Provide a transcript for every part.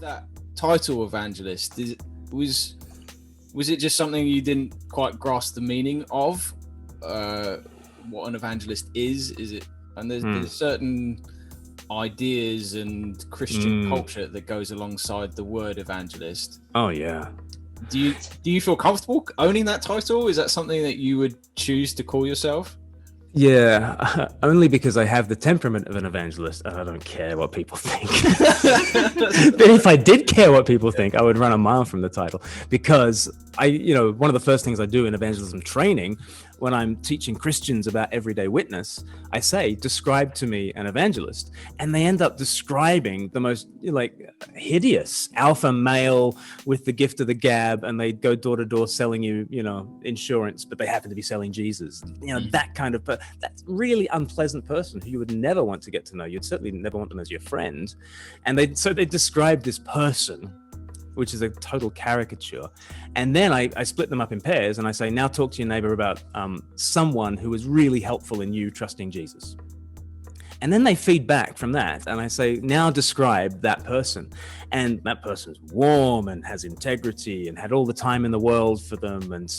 that title evangelist, was it just something you didn't quite grasp the meaning of? What an evangelist is it? And there's certain ideas and Christian culture that goes alongside the word evangelist. Oh yeah. Do you feel comfortable owning that title? Is that something that you would choose to call yourself? Yeah, only because I have the temperament of an evangelist and I don't care what people think. But if I did care what people think, I would run a mile from the title, because one of the first things I do in evangelism training when I'm teaching Christians about everyday witness, I say, describe to me an evangelist. And they end up describing the most hideous alpha male with the gift of the gab, and they go door to door selling you, insurance, but they happen to be selling Jesus. That kind of, that's really unpleasant person who you would never want to get to know. You'd certainly never want them as your friend. And they describe this person, which is a total caricature. And then I split them up in pairs and I say, now talk to your neighbor about someone who was really helpful in you trusting Jesus. And then they feed back from that. And I say, now describe that person. And that person's warm and has integrity and had all the time in the world for them. And,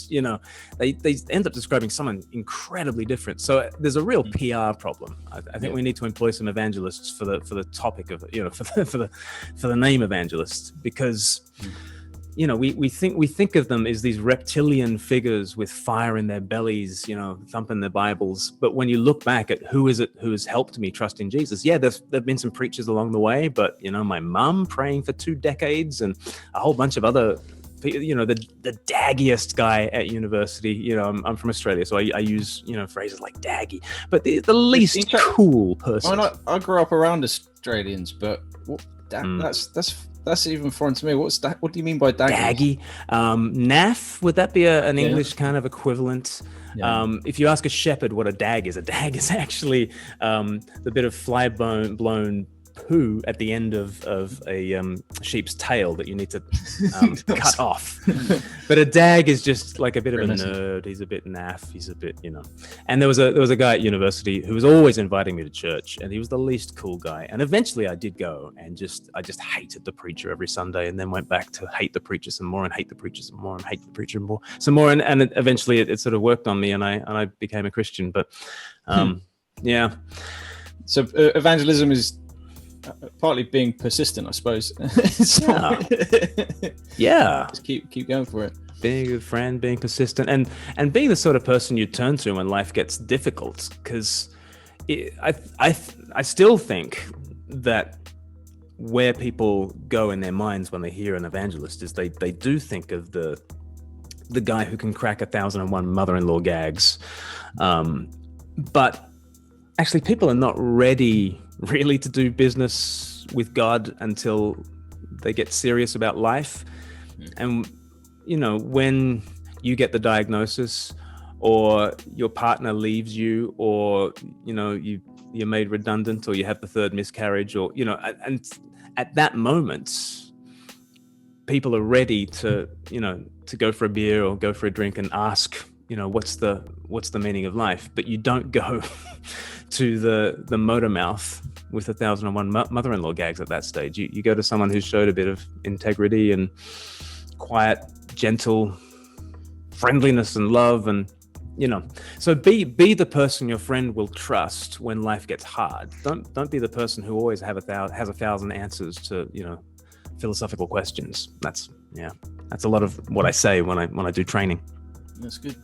they end up describing someone incredibly different. So there's a real PR problem. I think we need to employ some evangelists for the topic of, for the name evangelist, because we think of them as these reptilian figures with fire in their bellies, thumping their Bibles. But when you look back at who is it who has helped me trust in Jesus, there've been some preachers along the way, but my mum praying for 2 decades and a whole bunch of other, the daggiest guy at university. I'm from Australia, so I use phrases like daggy, but the least cool person. I grew up around Australians, but that's even foreign to me. What's that? What do you mean by daggy? Naff, would that be an English kind of equivalent? Yeah. If you ask a shepherd what a dag is actually the bit of fly-blown poo at the end of a sheep's tail that you need to cut off. But a dag is just like a bit of a nerd. He's a bit naff. He's a bit, And there was a guy at university who was always inviting me to church, and he was the least cool guy. And eventually I did go, and I just hated the preacher every Sunday, and then went back to hate the preacher some more, and hate the preacher some more, and hate the preacher some more. And eventually it sort of worked on me, and I became a Christian. But yeah. So evangelism is partly being persistent, I suppose. Yeah. Just keep going for it. Being a good friend, being persistent, and being the sort of person you turn to when life gets difficult. Because I still think that where people go in their minds when they hear an evangelist is they do think of the guy who can crack 1,001 mother-in-law gags. But actually, people are not ready really to do business with God until they get serious about life. And when you get the diagnosis, or your partner leaves you, or you're made redundant, or you have the 3rd miscarriage, or and at that moment people are ready to go for a beer or go for a drink and ask what's the meaning of life. But you don't go to the motor mouth with 1,001 mother-in-law gags at that stage. You go to someone who's showed a bit of integrity and quiet, gentle friendliness and love, and so be the person your friend will trust when life gets hard. Don't be the person who always has 1,000 answers to philosophical questions. That's a lot of what I say when I do training. That's good.